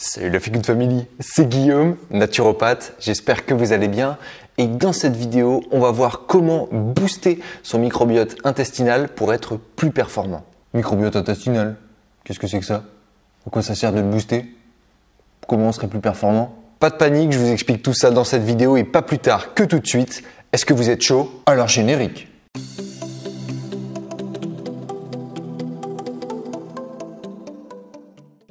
Salut la Feel Good Family, c'est Guillaume, naturopathe, j'espère que vous allez bien et dans cette vidéo on va voir comment booster son microbiote intestinal pour être plus performant. Microbiote intestinal, qu'est-ce que c'est que ça? À quoi ça sert de le booster? Comment on serait plus performant? Pas de panique, je vous explique tout ça dans cette vidéo et pas plus tard que tout de suite. Est-ce que vous êtes chaud? Alors générique.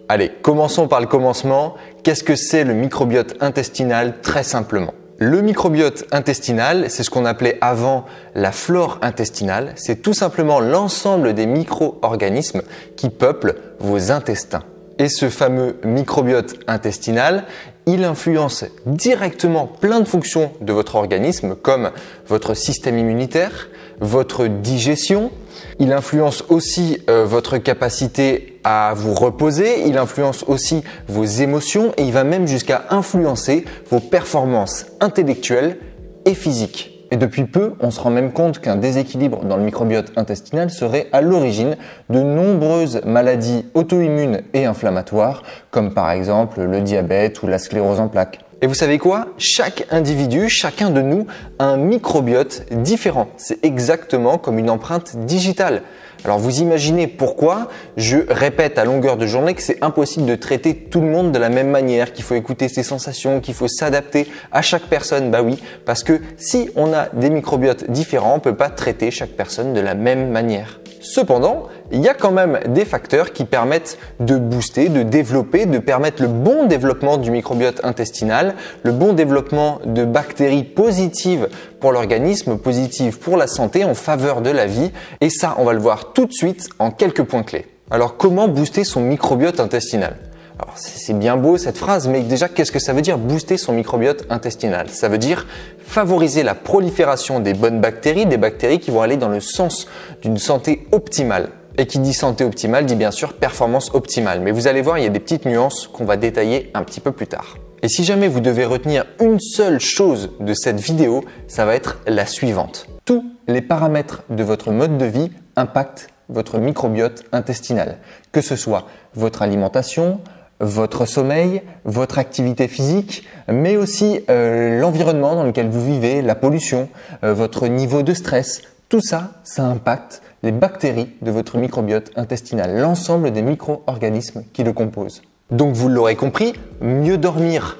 Allez, commençons par le commencement. Qu'est-ce que c'est le microbiote intestinal? Très simplement. Le microbiote intestinal, c'est ce qu'on appelait avant la flore intestinale. C'est tout simplement l'ensemble des micro-organismes qui peuplent vos intestins. Et ce fameux microbiote intestinal, il influence directement plein de fonctions de votre organisme comme votre système immunitaire, votre digestion. Il influence aussi votre capacité à vous reposer, il influence aussi vos émotions et il va même jusqu'à influencer vos performances intellectuelles et physiques. Et depuis peu, on se rend même compte qu'un déséquilibre dans le microbiote intestinal serait à l'origine de nombreuses maladies auto-immunes et inflammatoires, comme par exemple le diabète ou la sclérose en plaques. Et vous savez quoi? Chaque individu, chacun de nous a un microbiote différent. C'est exactement comme une empreinte digitale. Alors vous imaginez pourquoi je répète à longueur de journée que c'est impossible de traiter tout le monde de la même manière, qu'il faut écouter ses sensations, qu'il faut s'adapter à chaque personne. Bah oui, parce que si on a des microbiotes différents, on ne peut pas traiter chaque personne de la même manière. Cependant, il y a quand même des facteurs qui permettent de booster, de développer, de permettre le bon développement du microbiote intestinal, le bon développement de bactéries positives pour l'organisme, positives pour la santé, en faveur de la vie. Et ça, on va le voir tout de suite en quelques points clés. Alors, comment booster son microbiote intestinal? Alors, c'est bien beau cette phrase, mais déjà, qu'est-ce que ça veut dire booster son microbiote intestinal? Ça veut dire favoriser la prolifération des bonnes bactéries, des bactéries qui vont aller dans le sens d'une santé optimale. Et qui dit santé optimale dit bien sûr performance optimale. Mais vous allez voir, il y a des petites nuances qu'on va détailler un petit peu plus tard. Et si jamais vous devez retenir une seule chose de cette vidéo, ça va être la suivante. Tous les paramètres de votre mode de vie impactent votre microbiote intestinal. Que ce soit votre alimentation, votre sommeil, votre activité physique, mais aussi l'environnement dans lequel vous vivez, la pollution, votre niveau de stress. Tout ça, ça impacte les bactéries de votre microbiote intestinal, l'ensemble des micro-organismes qui le composent. Donc vous l'aurez compris, mieux dormir,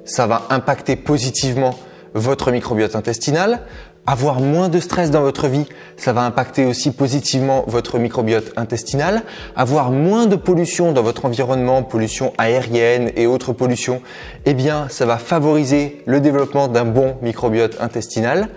ça va impacter positivement votre microbiote intestinal. Avoir moins de stress dans votre vie, ça va impacter aussi positivement votre microbiote intestinal. Avoir moins de pollution dans votre environnement, pollution aérienne et autres pollutions, eh bien ça va favoriser le développement d'un bon microbiote intestinal.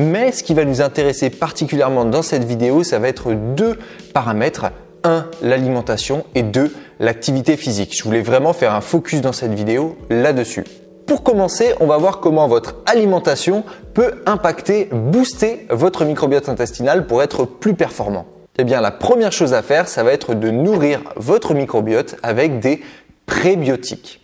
Mais ce qui va nous intéresser particulièrement dans cette vidéo, ça va être deux paramètres. 1, l'alimentation et 2, l'activité physique. Je voulais vraiment faire un focus dans cette vidéo là-dessus. Pour commencer, on va voir comment votre alimentation peut impacter, booster votre microbiote intestinal pour être plus performant. Eh bien, la première chose à faire, ça va être de nourrir votre microbiote avec des prébiotiques.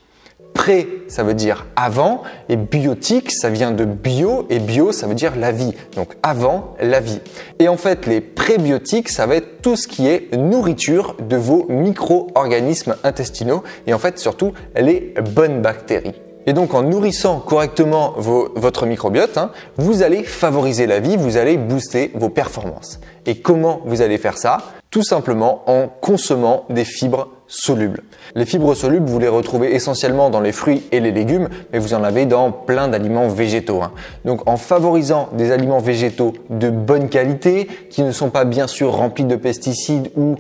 Pré, ça veut dire avant, et biotique, ça vient de bio, et bio, ça veut dire la vie. Donc avant la vie. Et en fait, les prébiotiques, ça va être tout ce qui est nourriture de vos micro-organismes intestinaux, et en fait surtout les bonnes bactéries. Et donc en nourrissant correctement votre microbiote, vous allez favoriser la vie, vous allez booster vos performances. Et comment vous allez faire ça? Tout simplement en consommant des fibres solubles. Les fibres solubles, vous les retrouvez essentiellement dans les fruits et les légumes, mais vous en avez dans plein d'aliments végétaux. Donc en favorisant des aliments végétaux de bonne qualité, qui ne sont pas bien sûr remplis de pesticides ou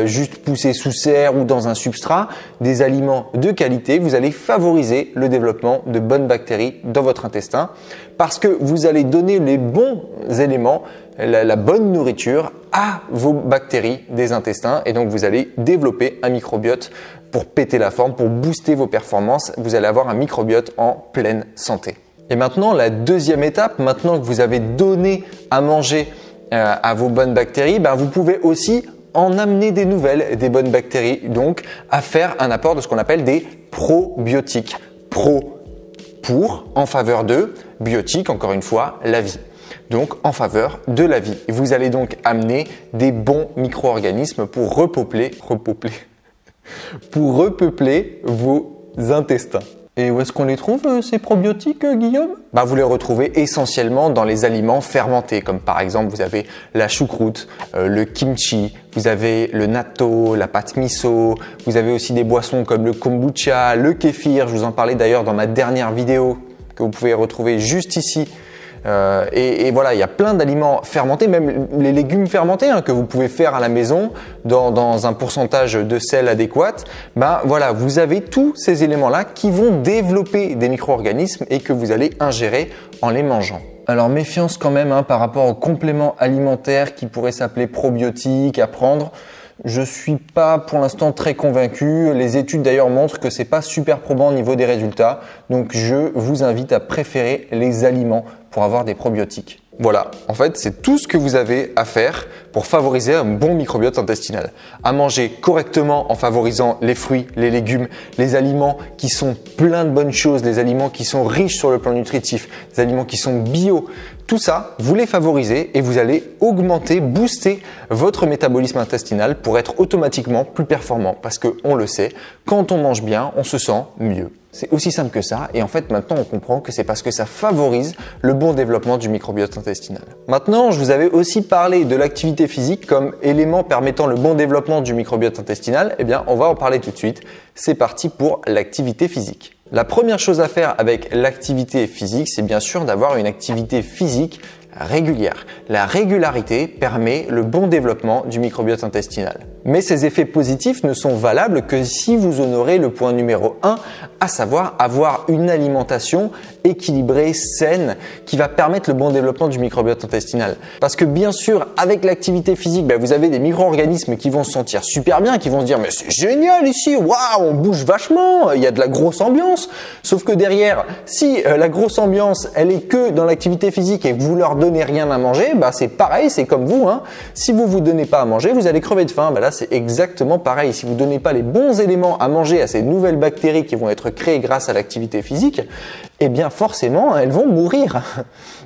juste poussés sous serre ou dans un substrat, des aliments de qualité, vous allez favoriser le développement de bonnes bactéries dans votre intestin parce que vous allez donner les bons éléments, la bonne nourriture à vos bactéries des intestins et donc vous allez développer un microbiote pour péter la forme, pour booster vos performances. Vous allez avoir un microbiote en pleine santé. Et maintenant, la deuxième étape, maintenant que vous avez donné à manger à vos bonnes bactéries, vous pouvez aussi en amener des nouvelles, des bonnes bactéries, donc à faire un apport de ce qu'on appelle des probiotiques. Pro pour, en faveur de, biotique, encore une fois, la vie. Donc en faveur de la vie. Vous allez donc amener des bons micro-organismes pour repeupler vos intestins. Et où est-ce qu'on les trouve, ces probiotiques, Guillaume? Vous les retrouvez essentiellement dans les aliments fermentés, comme par exemple vous avez la choucroute, le kimchi, vous avez le natto, la pâte miso, vous avez aussi des boissons comme le kombucha, le kéfir, je vous en parlais d'ailleurs dans ma dernière vidéo que vous pouvez retrouver juste ici. Et voilà, il y a plein d'aliments fermentés, même les légumes fermentés que vous pouvez faire à la maison dans un pourcentage de sel adéquat. Voilà, vous avez tous ces éléments-là qui vont développer des micro-organismes et que vous allez ingérer en les mangeant. Alors méfiance quand même par rapport aux compléments alimentaires qui pourraient s'appeler probiotiques à prendre. Je suis pas pour l'instant très convaincu. Les études d'ailleurs montrent que c'est pas super probant au niveau des résultats. Donc je vous invite à préférer les aliments pour avoir des probiotiques. Voilà, en fait, c'est tout ce que vous avez à faire pour favoriser un bon microbiote intestinal. À manger correctement en favorisant les fruits, les légumes, les aliments qui sont pleins de bonnes choses, les aliments qui sont riches sur le plan nutritif, les aliments qui sont bio. Tout ça, vous les favorisez et vous allez augmenter, booster votre métabolisme intestinal pour être automatiquement plus performant. Parce que on le sait, quand on mange bien, on se sent mieux. C'est aussi simple que ça et en fait maintenant on comprend que c'est parce que ça favorise le bon développement du microbiote intestinal. Maintenant, je vous avais aussi parlé de l'activité physique comme élément permettant le bon développement du microbiote intestinal. Eh bien, on va en parler tout de suite. C'est parti pour l'activité physique. La première chose à faire avec l'activité physique, c'est bien sûr d'avoir une activité physique régulière. La régularité permet le bon développement du microbiote intestinal. Mais ces effets positifs ne sont valables que si vous honorez le point numéro 1, à savoir avoir une alimentation équilibrée, saine, qui va permettre le bon développement du microbiote intestinal. Parce que bien sûr, avec l'activité physique, vous avez des micro-organismes qui vont se sentir super bien, qui vont se dire « mais c'est génial ici, waouh, on bouge vachement, il y a de la grosse ambiance ». Sauf que derrière, si la grosse ambiance, elle est que dans l'activité physique et que vous leur donnez rien à manger, c'est pareil, c'est comme vous. Si vous vous donnez pas à manger, vous allez crever de faim. Là, c'est exactement pareil. Si vous donnez pas les bons éléments à manger à ces nouvelles bactéries qui vont être créées grâce à l'activité physique, eh bien forcément, elles vont mourir.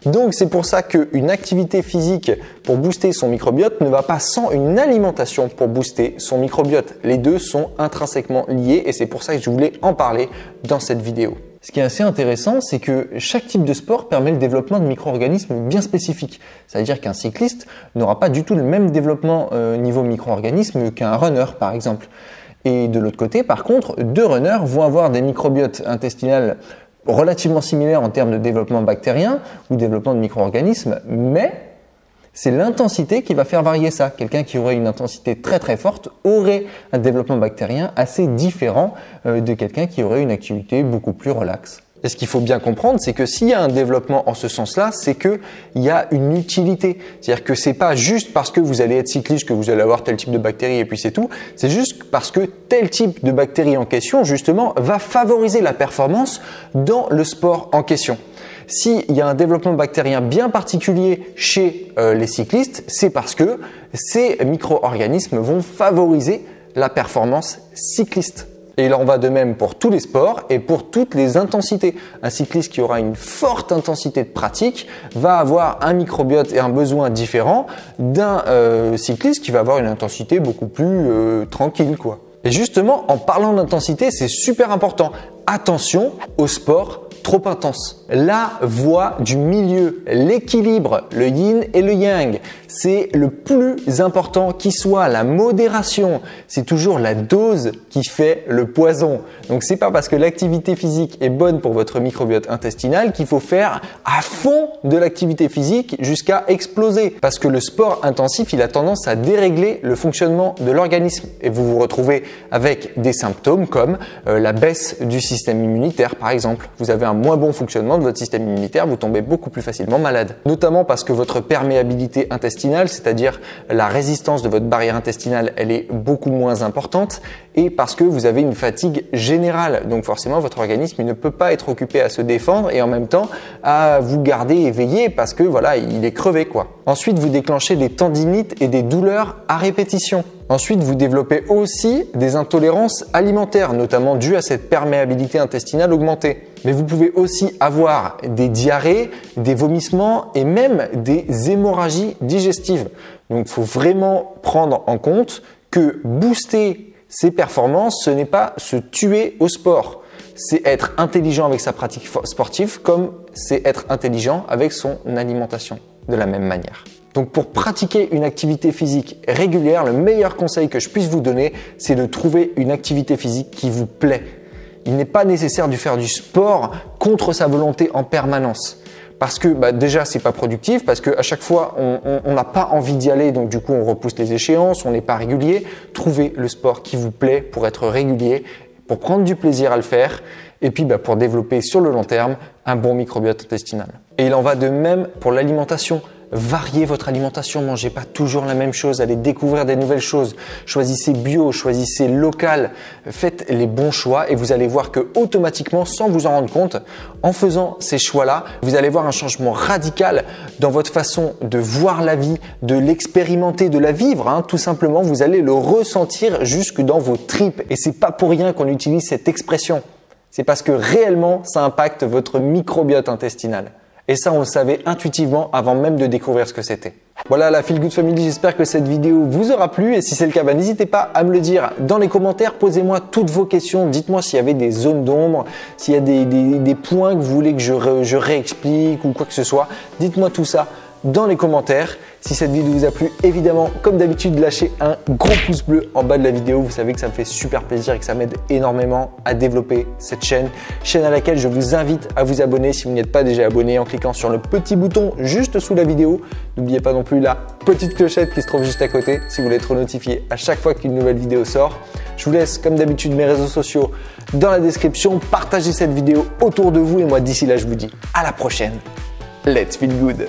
Donc c'est pour ça qu'une activité physique pour booster son microbiote ne va pas sans une alimentation pour booster son microbiote. Les deux sont intrinsèquement liés et c'est pour ça que je voulais en parler dans cette vidéo. Ce qui est assez intéressant, c'est que chaque type de sport permet le développement de micro-organismes bien spécifiques. C'est-à-dire qu'un cycliste n'aura pas du tout le même développement niveau micro-organismes qu'un runner par exemple. Et de l'autre côté, par contre, deux runners vont avoir des microbiotes intestinales relativement similaires en termes de développement bactérien ou développement de micro-organismes, mais c'est l'intensité qui va faire varier ça. Quelqu'un qui aurait une intensité très très forte aurait un développement bactérien assez différent de quelqu'un qui aurait une activité beaucoup plus relaxe. Et ce qu'il faut bien comprendre, c'est que s'il y a un développement en ce sens-là, c'est qu'il y a une utilité. C'est-à-dire que c'est pas juste parce que vous allez être cycliste que vous allez avoir tel type de bactéries et puis c'est tout. C'est juste parce que tel type de bactérie en question, justement, va favoriser la performance dans le sport en question. S'il y a un développement bactérien bien particulier chez les cyclistes, c'est parce que ces micro-organismes vont favoriser la performance cycliste. Et il en va de même pour tous les sports et pour toutes les intensités. Un cycliste qui aura une forte intensité de pratique va avoir un microbiote et un besoin différent d'un cycliste qui va avoir une intensité beaucoup plus tranquille, quoi. Et justement, en parlant d'intensité, c'est super important. Attention au sport trop intense. La voie du milieu, l'équilibre, le yin et le yang, c'est le plus important qui soit. La modération, c'est toujours la dose qui fait le poison. Donc c'est pas parce que l'activité physique est bonne pour votre microbiote intestinal qu'il faut faire à fond de l'activité physique jusqu'à exploser. Parce que le sport intensif, il a tendance à dérégler le fonctionnement de l'organisme et vous vous retrouvez avec des symptômes comme la baisse du système immunitaire par exemple. Vous avez un moins bon fonctionnement de votre système immunitaire, vous tombez beaucoup plus facilement malade. Notamment parce que votre perméabilité intestinale, c'est-à-dire la résistance de votre barrière intestinale, elle est beaucoup moins importante et parce que vous avez une fatigue générale. Donc forcément, votre organisme il ne peut pas être occupé à se défendre et en même temps à vous garder éveillé parce que voilà, il est crevé quoi. Ensuite, vous déclenchez des tendinites et des douleurs à répétition. Ensuite, vous développez aussi des intolérances alimentaires, notamment dues à cette perméabilité intestinale augmentée. Mais vous pouvez aussi avoir des diarrhées, des vomissements et même des hémorragies digestives. Donc, il faut vraiment prendre en compte que booster ses performances, ce n'est pas se tuer au sport. c'est être intelligent avec sa pratique sportive comme c'est être intelligent avec son alimentation de la même manière. Donc pour pratiquer une activité physique régulière, le meilleur conseil que je puisse vous donner, c'est de trouver une activité physique qui vous plaît. Il n'est pas nécessaire de faire du sport contre sa volonté en permanence. Parce que déjà, c'est pas productif, parce qu'à chaque fois, on n'a pas envie d'y aller, donc du coup, on repousse les échéances, on n'est pas régulier. Trouvez le sport qui vous plaît pour être régulier, pour prendre du plaisir à le faire, et puis pour développer sur le long terme un bon microbiote intestinal. Et il en va de même pour l'alimentation. Variez votre alimentation, mangez pas toujours la même chose, allez découvrir des nouvelles choses. Choisissez bio, choisissez local, faites les bons choix et vous allez voir que automatiquement, sans vous en rendre compte, en faisant ces choix-là, vous allez voir un changement radical dans votre façon de voir la vie, de l'expérimenter, de la vivre. Tout simplement, vous allez le ressentir jusque dans vos tripes. Et c'est pas pour rien qu'on utilise cette expression. C'est parce que réellement, ça impacte votre microbiote intestinal. Et ça, on le savait intuitivement avant même de découvrir ce que c'était. Voilà la Feel Good Family, j'espère que cette vidéo vous aura plu et si c'est le cas, n'hésitez pas à me le dire dans les commentaires. Posez-moi toutes vos questions, dites-moi s'il y avait des zones d'ombre, s'il y a des points que vous voulez que je réexplique ou quoi que ce soit. Dites-moi tout ça dans les commentaires. Si cette vidéo vous a plu, évidemment, comme d'habitude, lâchez un gros pouce bleu en bas de la vidéo. Vous savez que ça me fait super plaisir et que ça m'aide énormément à développer cette chaîne à laquelle je vous invite à vous abonner si vous n'y êtes pas déjà abonné en cliquant sur le petit bouton juste sous la vidéo. N'oubliez pas non plus la petite clochette qui se trouve juste à côté si vous voulez être notifié à chaque fois qu'une nouvelle vidéo sort. Je vous laisse comme d'habitude mes réseaux sociaux dans la description. Partagez cette vidéo autour de vous et moi d'ici là je vous dis à la prochaine. Let's feel good!